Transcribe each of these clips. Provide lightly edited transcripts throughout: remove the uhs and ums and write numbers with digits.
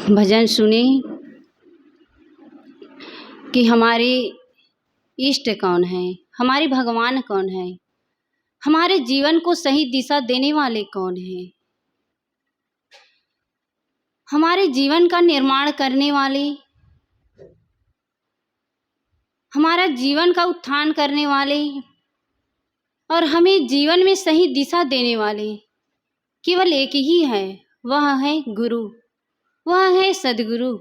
भजन सुने कि हमारे इष्ट कौन है, हमारे भगवान कौन है, हमारे जीवन को सही दिशा देने वाले कौन है, हमारे जीवन का निर्माण करने वाले, हमारा जीवन का उत्थान करने वाले और हमें जीवन में सही दिशा देने वाले केवल एक ही है, वह है गुरु, वह है सद्गुरु।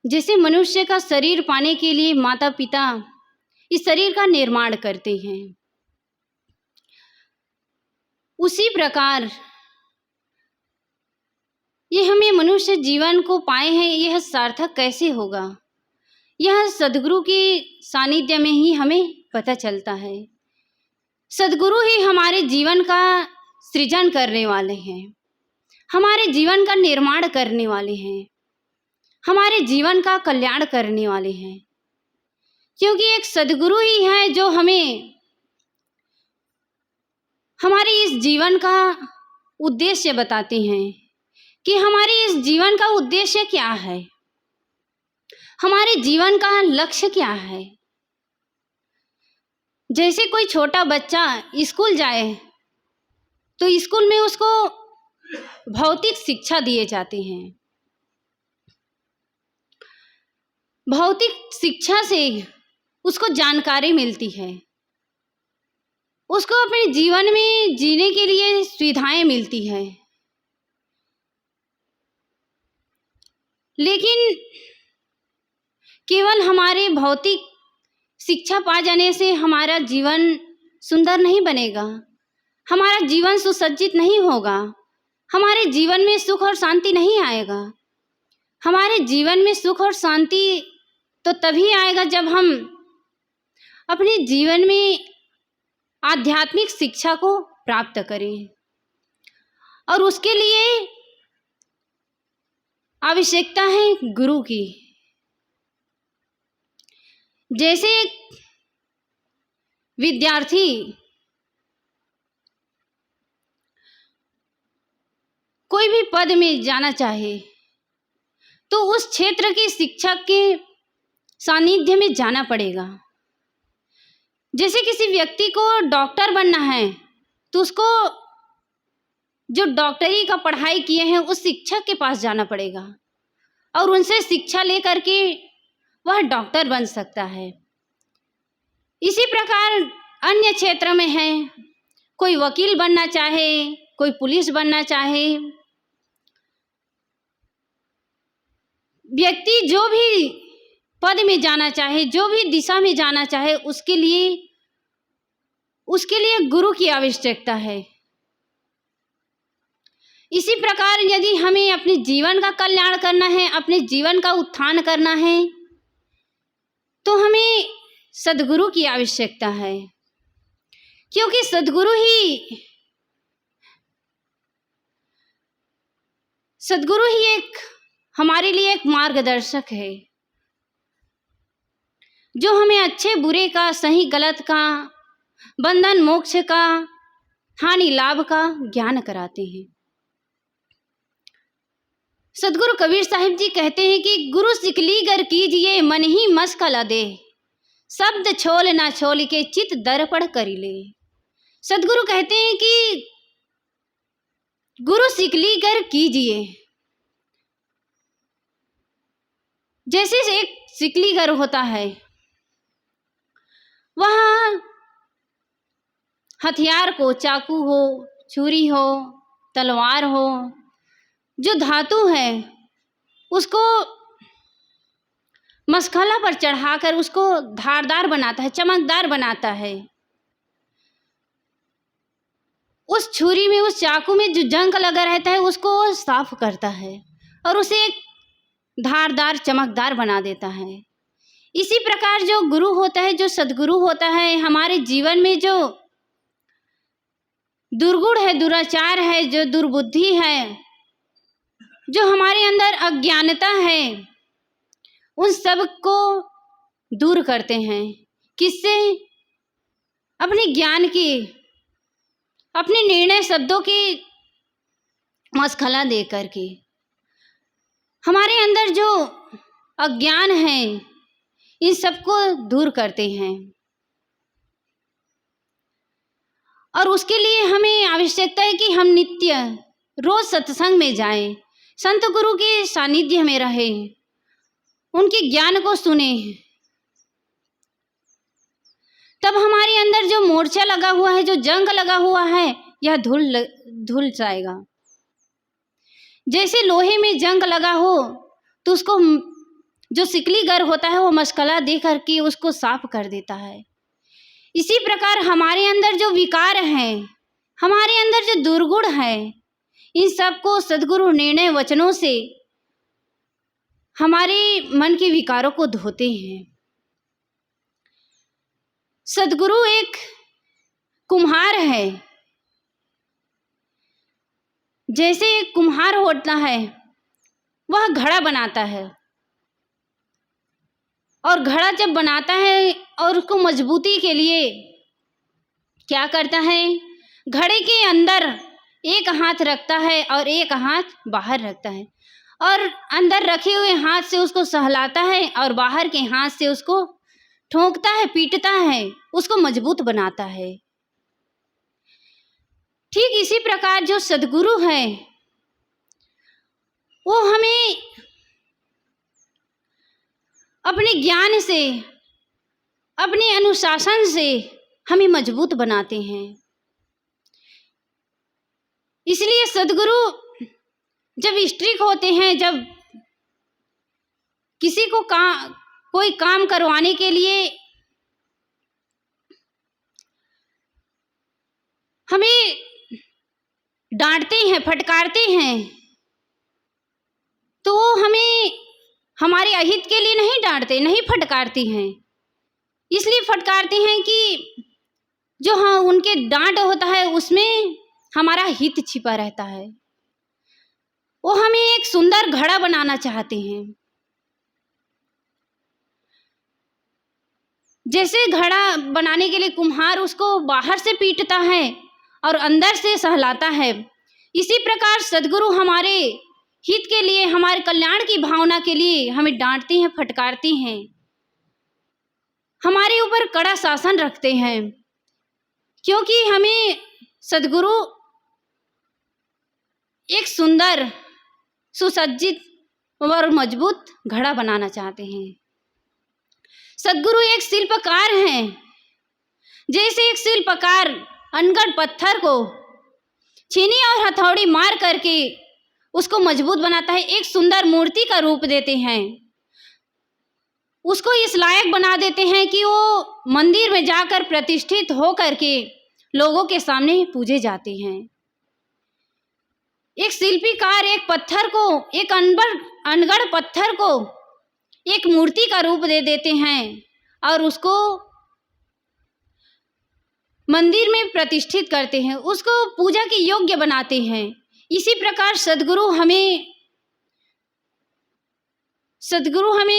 जैसे मनुष्य का शरीर पाने के लिए माता पिता इस शरीर का निर्माण करते हैं, उसी प्रकार ये हमें मनुष्य जीवन को पाए हैं, यह सार्थक कैसे होगा, यह सद्गुरु के सानिध्य में ही हमें पता चलता है। सद्गुरु ही हमारे जीवन का सृजन करने वाले हैं, हमारे जीवन का निर्माण करने वाले हैं, हमारे जीवन का कल्याण करने वाले हैं। क्योंकि एक सद्गुरु ही है जो हमें हमारे इस जीवन का उद्देश्य बताते हैं कि हमारे इस जीवन का उद्देश्य क्या है, हमारे जीवन का लक्ष्य क्या है। जैसे कोई छोटा बच्चा स्कूल जाए तो स्कूल में उसको भौतिक शिक्षा दिए जाते हैं, भौतिक शिक्षा से उसको जानकारी मिलती है, उसको अपने जीवन में जीने के लिए सुविधाएं मिलती है। लेकिन केवल हमारे भौतिक शिक्षा पा जाने से हमारा जीवन सुंदर नहीं बनेगा, हमारा जीवन सुसज्जित नहीं होगा, हमारे जीवन में सुख और शांति नहीं आएगा। हमारे जीवन में सुख और शांति तो तभी आएगा जब हम अपने जीवन में आध्यात्मिक शिक्षा को प्राप्त करें, और उसके लिए आवश्यकता है गुरु की। जैसे एक विद्यार्थी कोई भी पद में जाना चाहे तो उस क्षेत्र के शिक्षक के सानिध्य में जाना पड़ेगा। जैसे किसी व्यक्ति को डॉक्टर बनना है तो उसको जो डॉक्टरी का पढ़ाई किए हैं उस शिक्षक के पास जाना पड़ेगा और उनसे शिक्षा लेकर के वह डॉक्टर बन सकता है। इसी प्रकार अन्य क्षेत्र में है, कोई वकील बनना चाहे, कोई पुलिस बनना चाहे, व्यक्ति जो भी पद में जाना चाहे, जो भी दिशा में जाना चाहे, उसके लिए गुरु की आवश्यकता है। इसी प्रकार यदि हमें अपने जीवन का कल्याण करना है, अपने जीवन का उत्थान करना है, तो हमें सद्गुरु की आवश्यकता है। क्योंकि सद्गुरु ही एक हमारे लिए एक मार्गदर्शक है, जो हमें अच्छे बुरे का, सही गलत का, बंधन मोक्ष का, हानि लाभ का ज्ञान कराते हैं। सद्गुरु कबीर साहिब जी कहते हैं कि गुरु सिकलीगर कीजिए मन ही मस्कला दे, शब्द छोल ना छोल के चित दर्पण करी ले। सद्गुरु कहते हैं कि गुरु सिकलीगर कीजिए। जैसे एक सिकलीगर होता है, वह हथियार को, चाकू हो, छुरी हो, तलवार हो, जो धातु है उसको मसखला पर चढ़ाकर उसको धारदार बनाता है, चमकदार बनाता है। उस छुरी में, उस चाकू में जो जंग लगा रहता है उसको साफ करता है और उसे एक धारदार, चमकदार बना देता है। इसी प्रकार जो गुरु होता है, जो सद्गुरु होता है, हमारे जीवन में जो दुर्गुण है, दुराचार है, जो दुर्बुद्धि है, जो हमारे अंदर अज्ञानता है, उन सब को दूर करते हैं। किससे? अपने ज्ञान की, अपने निर्णय शब्दों की मशगला दे करके हमारे अंदर जो अज्ञान है इन सबको दूर करते हैं। और उसके लिए हमें आवश्यकता है कि हम नित्य रोज सत्संग में जाएं, संत गुरु के सानिध्य में रहें, उनके ज्ञान को सुने। तब हमारे अंदर जो मोर्चा लगा हुआ है, जो जंग लगा हुआ है, यह धुल जाएगा। जैसे लोहे में जंग लगा हो तो उसको जो सिकलीगर होता है वो मशगला दे करके उसको साफ कर देता है। इसी प्रकार हमारे अंदर जो विकार हैं, हमारे अंदर जो दुर्गुण है, इन सबको सद्गुरु निर्णय वचनों से हमारे मन के विकारों को धोते हैं। सद्गुरु एक कुम्हार है। जैसे एक कुम्हार होता है, वह घड़ा बनाता है, और घड़ा जब बनाता है और उसको मजबूती के लिए क्या करता है, घड़े के अंदर एक हाथ रखता है और एक हाथ बाहर रखता है, और अंदर रखे हुए हाथ से उसको सहलाता है और बाहर के हाथ से उसको ठोकता है, पीटता है, उसको मजबूत बनाता है। ठीक इसी प्रकार जो सद्गुरु है वो हमें अपने ज्ञान से, अपने अनुशासन से हमें मजबूत बनाते हैं। इसलिए सद्गुरु जब स्ट्रिक्ट होते हैं, जब किसी को कोई काम करवाने के लिए हमें डांटते हैं, फटकारते हैं, तो हमें हमारे अहित के लिए नहीं डांटते, नहीं फटकारते हैं। इसलिए फटकारते हैं कि जो हाँ उनके डांट होता है उसमें हमारा हित छिपा रहता है। वो हमें एक सुंदर घड़ा बनाना चाहते हैं। जैसे घड़ा बनाने के लिए कुम्हार उसको बाहर से पीटता है और अंदर से सहलाता है, इसी प्रकार सद्गुरु हमारे हित के लिए, हमारे कल्याण की भावना के लिए हमें डांटते हैं, फटकारते हैं, हमारे ऊपर कड़ा शासन रखते हैं, क्योंकि हमें सद्गुरु एक सुंदर, सुसज्जित और मजबूत घड़ा बनाना चाहते हैं। सद्गुरु एक शिल्पकार हैं। जैसे एक शिल्पकार अनगढ़ पत्थर को छीनी और हथौड़ी मार करके उसको मजबूत बनाता है, एक सुंदर मूर्ति का रूप देते हैं, उसको इस लायक बना देते हैं कि वो मंदिर में जाकर प्रतिष्ठित हो करके लोगों के सामने पूजे जाते हैं। एक शिल्पीकार एक पत्थर को, एक अनगढ़ पत्थर को एक मूर्ति का रूप दे देते हैं और उसको मंदिर में प्रतिष्ठित करते हैं, उसको पूजा के योग्य बनाते हैं। इसी प्रकार सद्गुरु हमें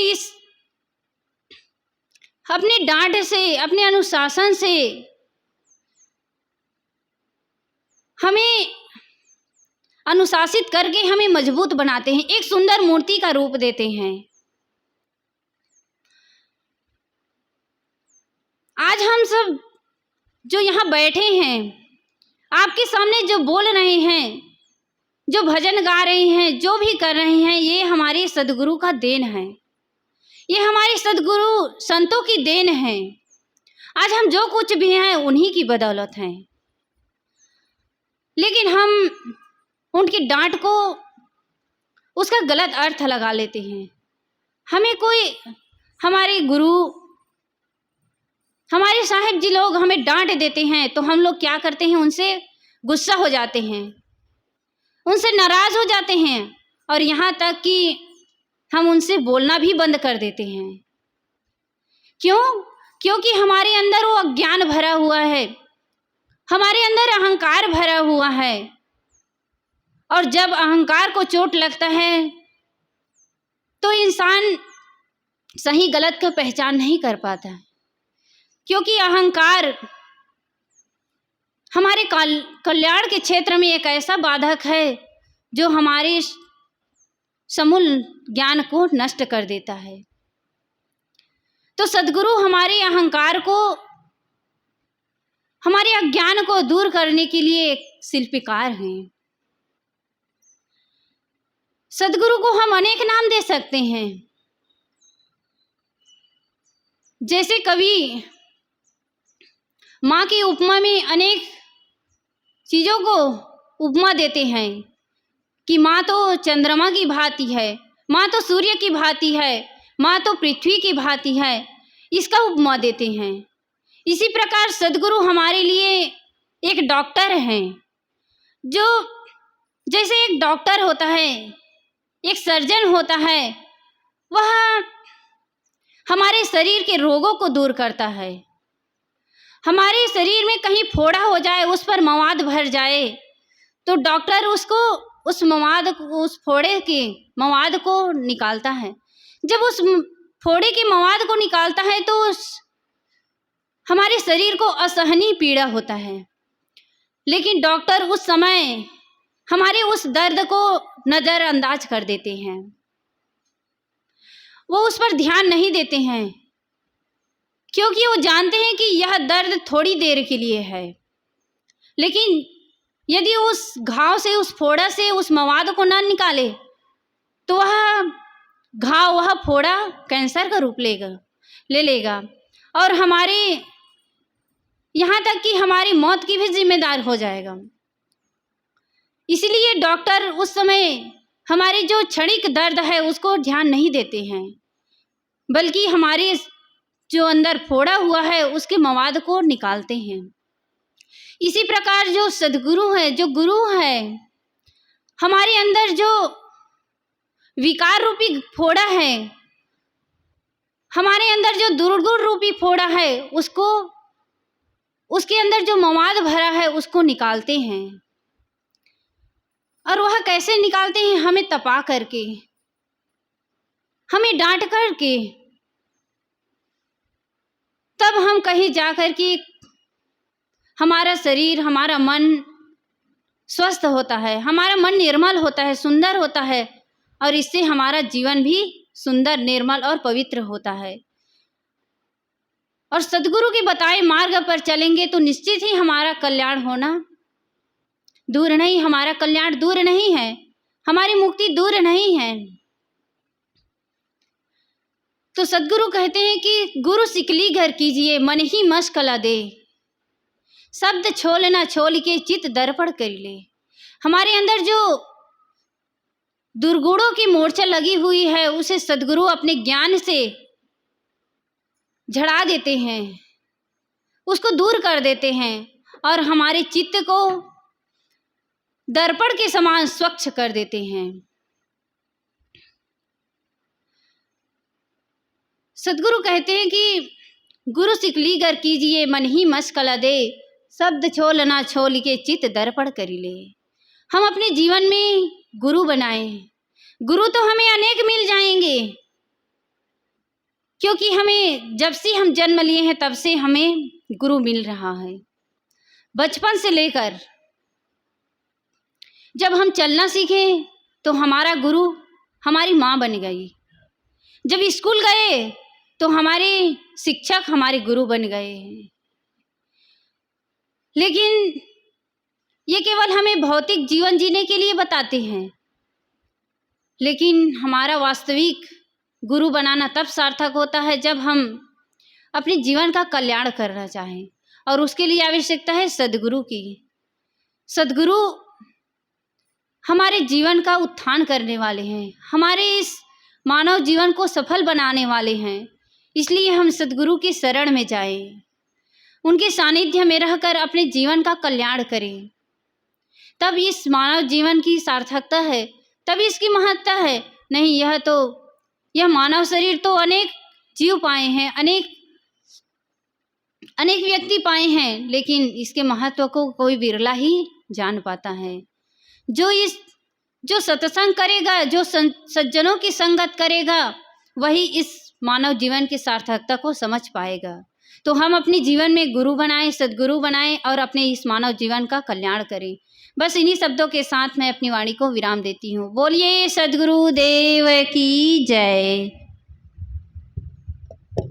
इस अपने डांट से, अपने अनुशासन से हमें अनुशासित करके हमें मजबूत बनाते हैं, एक सुंदर मूर्ति का रूप देते हैं। आज हम सब जो यहाँ बैठे हैं, आपके सामने जो बोल रहे हैं, जो भजन गा रहे हैं, जो भी कर रहे हैं, ये हमारे सद्गुरु का देन है, ये हमारे सद्गुरु संतों की देन है। आज हम जो कुछ भी हैं उन्हीं की बदौलत हैं, लेकिन हम उनकी डांट को उसका गलत अर्थ लगा लेते हैं। हमें कोई, हमारे गुरु, हमारे साहिब जी लोग हमें डांट देते हैं तो हम लोग क्या करते हैं, उनसे गुस्सा हो जाते हैं, उनसे नाराज हो जाते हैं, और यहाँ तक कि हम उनसे बोलना भी बंद कर देते हैं। क्यों? क्योंकि हमारे अंदर वो अज्ञान भरा हुआ है, हमारे अंदर अहंकार भरा हुआ है, और जब अहंकार को चोट लगता है तो इंसान सही गलत का पहचान नहीं कर पाता, क्योंकि अहंकार हमारे कल्याण के क्षेत्र में एक ऐसा बाधक है जो हमारे समूल ज्ञान को नष्ट कर देता है। तो सद्गुरु हमारे अहंकार को, हमारे अज्ञान को दूर करने के लिए एक शिल्पकार हैं। सद्गुरु को हम अनेक नाम दे सकते हैं। जैसे कवि माँ की उपमा में अनेक चीज़ों को उपमा देते हैं कि माँ तो चंद्रमा की भांति है, माँ तो सूर्य की भांति है, माँ तो पृथ्वी की भांति है, इसका उपमा देते हैं। इसी प्रकार सद्गुरु हमारे लिए एक डॉक्टर हैं। जो जैसे एक डॉक्टर होता है, एक सर्जन होता है, वह हमारे शरीर के रोगों को दूर करता है। हमारे शरीर में कहीं फोड़ा हो जाए, उस पर मवाद भर जाए, तो डॉक्टर उसको उस फोड़े के मवाद को निकालता है। जब उस फोड़े के मवाद को निकालता है तो हमारे शरीर को असहनीय पीड़ा होता है, लेकिन डॉक्टर उस समय हमारे उस दर्द को नज़रअंदाज कर देते हैं। वो उस पर ध्यान नहीं देते हैं, क्योंकि वो जानते हैं कि यह दर्द थोड़ी देर के लिए है। लेकिन यदि उस घाव से, उस फोड़ा से उस मवाद को ना निकाले तो वह घाव, वह फोड़ा कैंसर का रूप ले लेगा और हमारे यहाँ तक कि हमारी मौत की भी जिम्मेदार हो जाएगा। इसलिए डॉक्टर उस समय हमारे जो क्षणिक दर्द है उसको ध्यान नहीं देते हैं, बल्कि हमारे जो अंदर फोड़ा हुआ है उसके मवाद को निकालते हैं। इसी प्रकार जो सद्गुरु है, जो गुरु है, हमारे अंदर जो विकार रूपी फोड़ा है, हमारे अंदर जो दुर्गुण रूपी फोड़ा है, उसके अंदर जो मवाद भरा है उसको निकालते हैं। और वह कैसे निकालते हैं? हमें तपा करके, हमें डांट करके, तब हम कहीं जा कर के हमारा शरीर, हमारा मन स्वस्थ होता है, हमारा मन निर्मल होता है, सुंदर होता है, और इससे हमारा जीवन भी सुंदर, निर्मल और पवित्र होता है। और सद्गुरु के बताए मार्ग पर चलेंगे तो निश्चित ही हमारा कल्याण होना दूर नहीं, हमारा कल्याण दूर नहीं है, हमारी मुक्ति दूर नहीं है। तो सद्गुरु कहते हैं कि गुरु सिकली घर कीजिए, मन ही मशकला दे, शब्द छोल ना छोल के चित दर्पण कर ले। हमारे अंदर जो दुर्गुणों की मोर्चा लगी हुई है उसे सद्गुरु अपने ज्ञान से झड़ा देते हैं, उसको दूर कर देते हैं और हमारे चित्त को दर्पण के समान स्वच्छ कर देते हैं। सद्गुरु कहते हैं कि गुरु सिकली घर कीजिए, मन ही मशकला दे, शब्द छोल ना छोल के चित दर्पण करी ले। हम अपने जीवन में गुरु बनाएं। गुरु तो हमें अनेक मिल जाएंगे, क्योंकि हमें जब से हम जन्म लिए हैं तब से हमें गुरु मिल रहा है। बचपन से लेकर जब हम चलना सीखे तो हमारा गुरु हमारी माँ बन गई। जब स्कूल गए तो हमारे शिक्षक हमारे गुरु बन गए। लेकिन ये केवल हमें भौतिक जीवन जीने के लिए बताते हैं, लेकिन हमारा वास्तविक गुरु बनाना तब सार्थक होता है जब हम अपने जीवन का कल्याण करना चाहें, और उसके लिए आवश्यकता है सद्गुरु की। सद्गुरु हमारे जीवन का उत्थान करने वाले हैं, हमारे इस मानव जीवन को सफल बनाने वाले हैं। इसलिए हम सद्गुरु की शरण में जाएं, उनके सानिध्य में रहकर अपने जीवन का कल्याण करें। तब इस मानव जीवन की सार्थकता है, तब इसकी महत्ता है। नहीं, यह मानव शरीर तो अनेक जीव पाए हैं, अनेक व्यक्ति पाए हैं, लेकिन इसके महत्व को कोई बिरला ही जान पाता है। जो सत्संग करेगा, जो सज्जनों की संगत करेगा, वही इस मानव जीवन की सार्थकता को समझ पाएगा। तो हम अपने जीवन में गुरु बनाएं, सद्गुरु बनाएं और अपने इस मानव जीवन का कल्याण करें। बस इन्हीं शब्दों के साथ मैं अपनी वाणी को विराम देती हूँ। बोलिए सद्गुरु देव की जय।